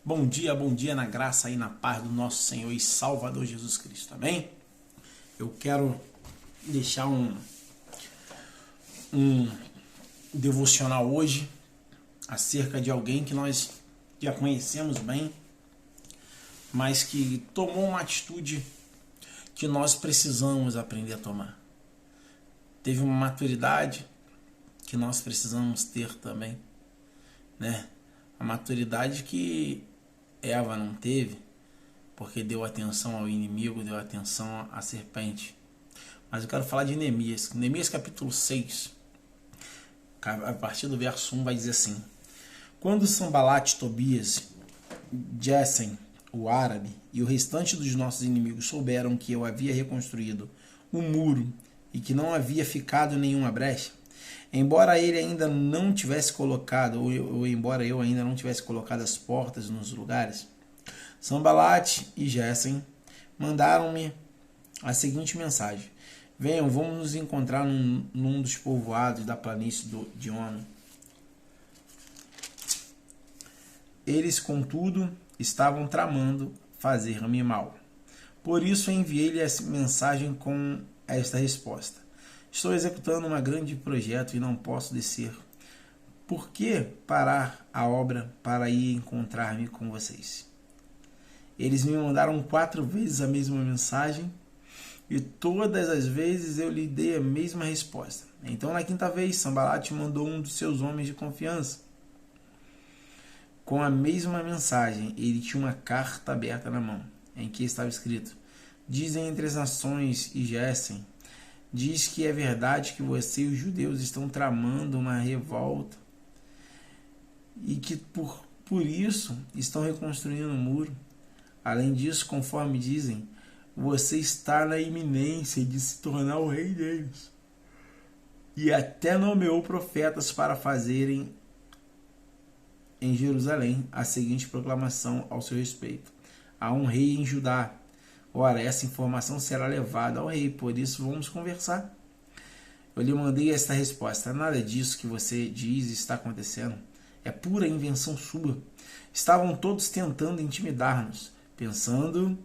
bom dia na graça e na paz do nosso Senhor e Salvador Jesus Cristo, amém? Eu quero deixar um devocional hoje acerca de alguém que nós já conhecemos bem, mas que tomou uma atitude que nós precisamos aprender a tomar. Teve uma maturidade que nós precisamos ter também, né? A maturidade que Eva não teve, porque deu atenção ao inimigo, deu atenção à serpente. Mas eu quero falar de Neemias. Neemias capítulo 6, a partir do verso 1 vai dizer assim: quando Sanbalate, Tobias, Gesem, o árabe, e o restante dos nossos inimigos souberam que eu havia reconstruído o muro e que não havia ficado nenhuma brecha, embora ele ainda não tivesse colocado, ou embora eu ainda não tivesse colocado as portas nos lugares, Sanbalate e Gesem mandaram-me a seguinte mensagem: venham, vamos nos encontrar num dos povoados da planície de Ono. Eles, contudo, estavam tramando fazer-me mal. Por isso enviei-lhe essa mensagem com esta resposta: estou executando um grande projeto e não posso descer. Por que parar a obra para ir encontrar-me com vocês? Eles me mandaram 4 vezes a mesma mensagem e todas as vezes eu lhe dei a mesma resposta. Então, na 5ª vez, Sanbalate mandou um dos seus homens de confiança com a mesma mensagem. Ele tinha uma carta aberta na mão, em que estava escrito: dizem entre as nações e Gesem, diz que é verdade que você e os judeus estão tramando uma revolta e que por isso estão reconstruindo o muro. Além disso, conforme dizem, você está na iminência de se tornar o rei deles. E até nomeou profetas para fazerem em Jerusalém a seguinte proclamação ao seu respeito: há um rei em Judá. Ora, essa informação será levada ao rei, por isso vamos conversar. Eu lhe mandei esta resposta: nada disso que você diz está acontecendo. É pura invenção sua. Estavam todos tentando intimidar-nos, pensando,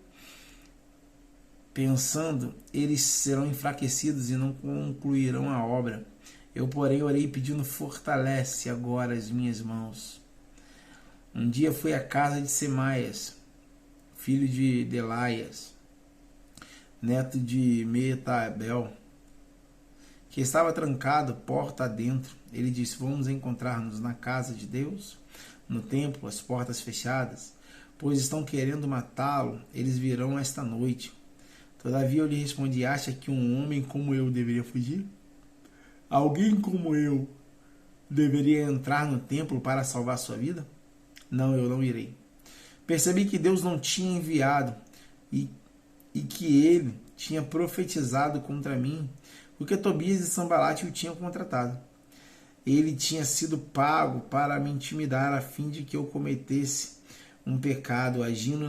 eles serão enfraquecidos e não concluirão a obra. Eu, porém, orei pedindo: fortalece agora as minhas mãos. Um dia fui à casa de Semaias, filho de Delaias, neto de Meetabel, que estava trancado, porta adentro. Ele disse: vamos encontrar-nos na casa de Deus, no templo, as portas fechadas, pois estão querendo matá-lo. Eles virão esta noite. Todavia eu lhe respondi: acha que um homem como eu deveria fugir? Alguém como eu deveria entrar no templo para salvar sua vida? Não, eu não irei. Percebi que Deus não tinha enviado e que ele tinha profetizado contra mim, porque Tobias e Sanbalate o tinham contratado. Ele tinha sido pago para me intimidar a fim de que eu cometesse um pecado agindo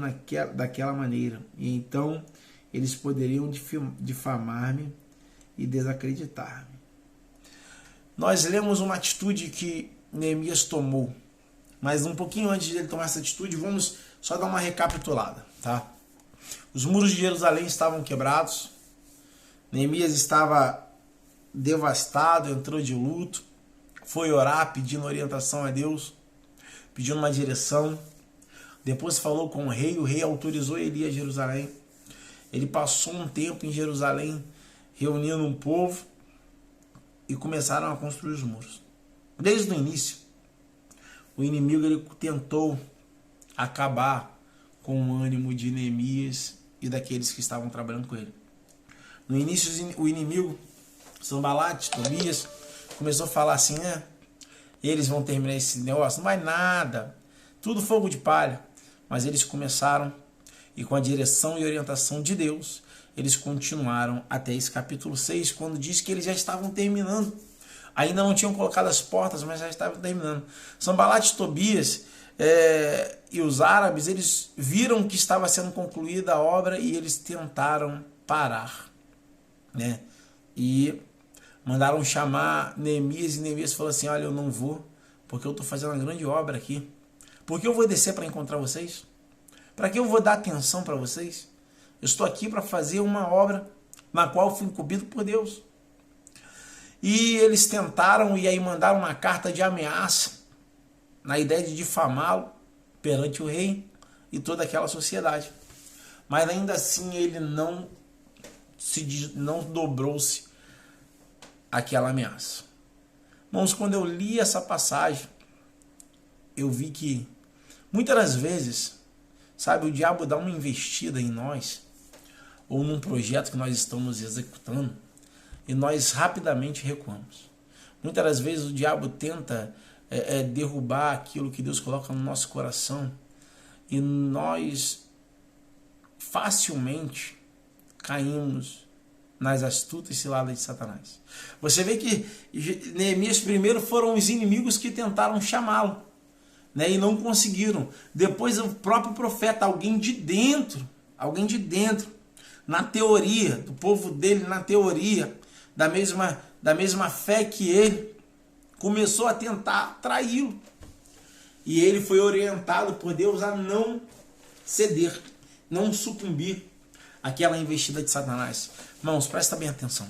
daquela maneira. E então eles poderiam difamar-me e desacreditar-me. Nós lemos uma atitude que Neemias tomou, mas um pouquinho antes de ele tomar essa atitude, vamos só dar uma recapitulada, tá? Os muros de Jerusalém estavam quebrados, Neemias estava devastado, entrou de luto, foi orar pedindo orientação a Deus, pedindo uma direção. Depois falou com o rei autorizou ele ir a Jerusalém. Ele passou um tempo em Jerusalém reunindo um povo e começaram a construir os muros. Desde o início, o inimigo ele tentou acabar com o ânimo de Neemias e daqueles que estavam trabalhando com ele. No início, o inimigo, Sanbalate, Tobias, começou a falar assim: eles vão terminar esse negócio, não vai nada, tudo fogo de palha. Mas eles começaram, e com a direção e orientação de Deus, eles continuaram até esse capítulo 6, quando diz que eles já estavam terminando. Ainda não tinham colocado as portas, mas já estavam terminando. Sanbalate, Tobias e os árabes, eles viram que estava sendo concluída a obra e eles tentaram parar, né? E mandaram chamar Neemias, e Neemias falou assim: olha, eu não vou, porque eu estou fazendo uma grande obra aqui. Por que eu vou descer para encontrar vocês? Para que eu vou dar atenção para vocês? Eu estou aqui para fazer uma obra na qual eu fui incumbido por Deus. E eles tentaram e aí mandaram uma carta de ameaça na ideia de difamá-lo perante o rei e toda aquela sociedade. Mas ainda assim ele não dobrou-se àquela ameaça. Irmãos, quando eu li essa passagem, eu vi que muitas das vezes, sabe, o diabo dá uma investida em nós, ou num projeto que nós estamos executando, e nós rapidamente recuamos. Muitas das vezes o diabo tenta derrubar aquilo que Deus coloca no nosso coração, e nós facilmente caímos nas astutas ciladas de Satanás. Você vê que Neemias primeiro foram os inimigos que tentaram chamá-lo, né, e não conseguiram. Depois o próprio profeta, alguém de dentro, na teoria, do povo dele, na teoria, da mesma fé que ele, começou a tentar traí-lo. E ele foi orientado por Deus a não ceder, não sucumbir àquela investida de Satanás. Irmãos, presta bem atenção.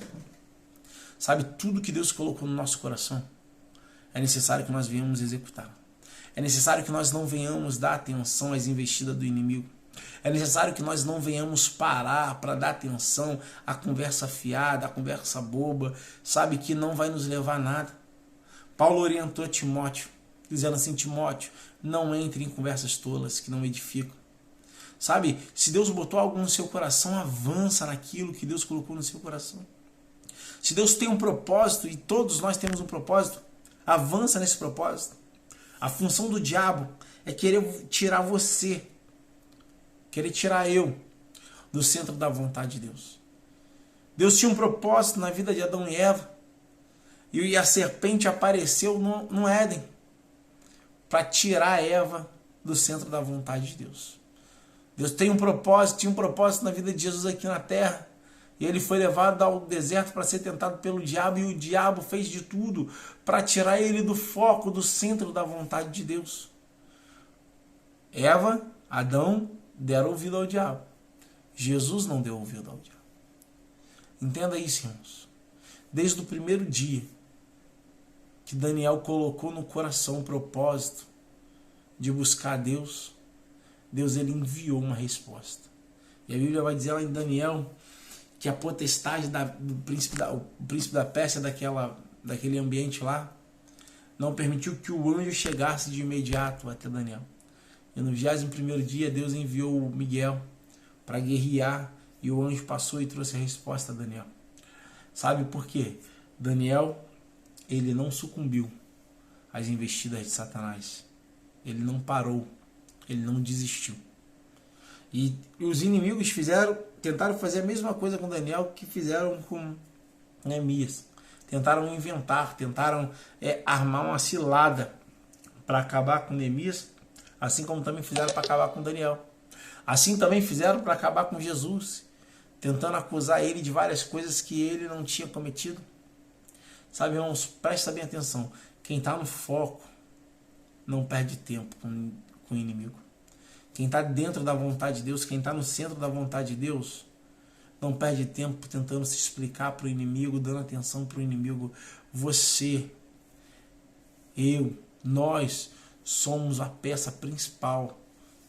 Sabe, tudo que Deus colocou no nosso coração, é necessário que nós venhamos executar. É necessário que nós não venhamos dar atenção às investidas do inimigo. É necessário que nós não venhamos parar para dar atenção à conversa fiada, à conversa boba, sabe, que não vai nos levar a nada. Paulo orientou Timóteo, dizendo assim: Timóteo, não entre em conversas tolas que não edificam. Sabe, se Deus botou algo no seu coração, avança naquilo que Deus colocou no seu coração. Se Deus tem um propósito, e todos nós temos um propósito, avança nesse propósito. A função do diabo é querer tirar você, querer tirar eu do centro da vontade de Deus. Deus tinha um propósito na vida de Adão e Eva, e a serpente apareceu no Éden para tirar Eva do centro da vontade de Deus. Deus tem um propósito, tinha um propósito na vida de Jesus aqui na terra, e ele foi levado ao deserto para ser tentado pelo diabo, e o diabo fez de tudo para tirar ele do foco, do centro da vontade de Deus. Eva, Adão deram ouvido ao diabo. Jesus não deu ouvido ao diabo. Entenda isso, irmãos. Desde o primeiro dia que Daniel colocou no coração o propósito de buscar a Deus, Deus ele enviou uma resposta. E a Bíblia vai dizer lá em Daniel que a potestade do príncipe da Pérsia, daquele ambiente lá, não permitiu que o anjo chegasse de imediato até Daniel. E no 21º dia Deus enviou o Miguel para guerrear, e o anjo passou e trouxe a resposta a Daniel. Sabe por quê? Daniel, ele não sucumbiu às investidas de Satanás. Ele não parou, ele não desistiu. E os inimigos tentaram fazer a mesma coisa com Daniel que fizeram com Neemias. Tentaram inventar, tentaram armar uma cilada para acabar com Neemias, assim como também fizeram para acabar com Daniel. Assim também fizeram para acabar com Jesus, tentando acusar ele de várias coisas que ele não tinha cometido. Sabe, irmãos, presta bem atenção. Quem está no foco não perde tempo com o inimigo. Quem está dentro da vontade de Deus, quem está no centro da vontade de Deus, não perde tempo tentando se explicar para o inimigo, dando atenção para o inimigo. Você, eu, nós somos a peça principal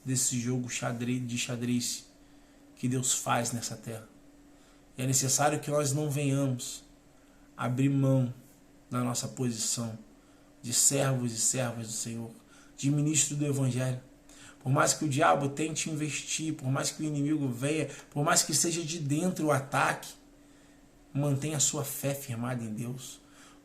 desse jogo de xadrez que Deus faz nessa terra. E é necessário que nós não venhamos abrir mão da nossa posição de servos e servas do Senhor, de ministro do Evangelho. Por mais que o diabo tente investir, por mais que o inimigo venha, por mais que seja de dentro o ataque, mantenha a sua fé firmada em Deus,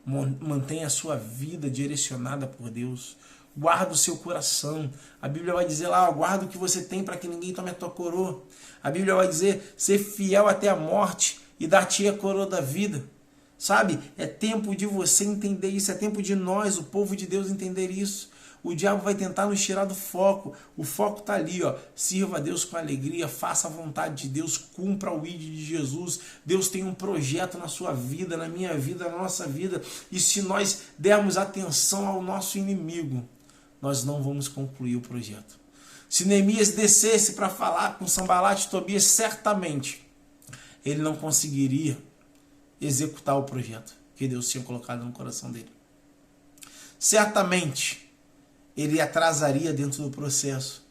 mantenha a sua vida direcionada por Deus, guarda o seu coração. A Bíblia vai dizer lá, guarda o que você tem para que ninguém tome a tua coroa. A Bíblia vai dizer, ser fiel até a morte e dar-te a coroa da vida. Sabe, é tempo de você entender isso, é tempo de nós, o povo de Deus, entender isso. O diabo vai tentar nos tirar do foco. O foco está ali, ó. Sirva a Deus com alegria, faça a vontade de Deus, cumpra o ID de Jesus. Deus tem um projeto na sua vida, na minha vida, na nossa vida. E se nós dermos atenção ao nosso inimigo, nós não vamos concluir o projeto. Se Neemias descesse para falar com Sanbalate e Tobias, certamente ele não conseguiria executar o projeto que Deus tinha colocado no coração dele. Certamente ele atrasaria dentro do processo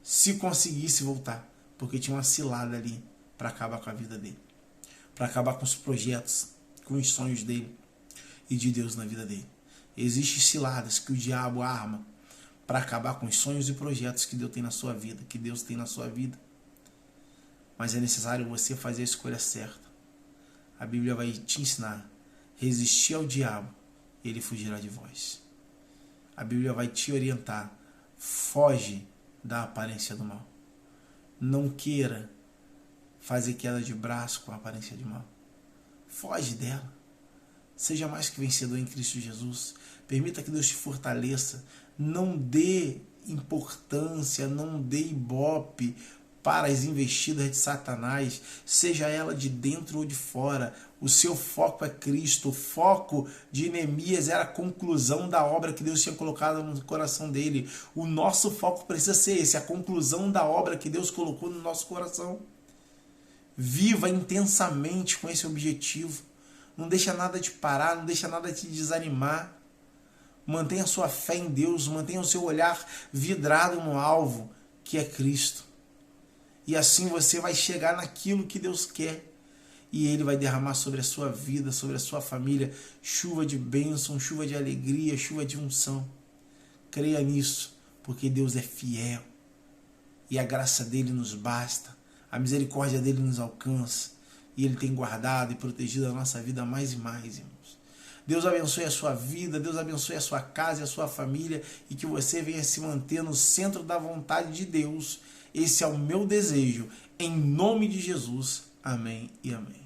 se conseguisse voltar, porque tinha uma cilada ali para acabar com a vida dele, para acabar com os projetos, com os sonhos dele e de Deus na vida dele. Existem ciladas que o diabo arma para acabar com os sonhos e projetos que Deus tem na sua vida, que Deus tem na sua vida. Mas é necessário você fazer a escolha certa. A Bíblia vai te ensinar: resistir ao diabo, ele fugirá de vós. A Bíblia vai te orientar: foge da aparência do mal. Não queira fazer queda de braço com a aparência de mal. Foge dela. Seja mais que vencedor em Cristo Jesus. Permita que Deus te fortaleça. Não dê importância, não dê ibope para as investidas de Satanás, seja ela de dentro ou de fora. O seu foco é Cristo. O foco de Neemias era a conclusão da obra que Deus tinha colocado no coração dele. O nosso foco precisa ser esse, a conclusão da obra que Deus colocou no nosso coração. Viva intensamente com esse objetivo. Não deixa nada te parar, não deixa nada te desanimar. Mantenha a sua fé em Deus, mantenha o seu olhar vidrado no alvo, que é Cristo. E assim você vai chegar naquilo que Deus quer. E Ele vai derramar sobre a sua vida, sobre a sua família, chuva de bênção, chuva de alegria, chuva de unção. Creia nisso, porque Deus é fiel. E a graça dEle nos basta, a misericórdia dEle nos alcança. E Ele tem guardado e protegido a nossa vida mais e mais, irmãos. Deus abençoe a sua vida, Deus abençoe a sua casa e a sua família, e que você venha se manter no centro da vontade de Deus. Esse é o meu desejo, em nome de Jesus. Amém e amém.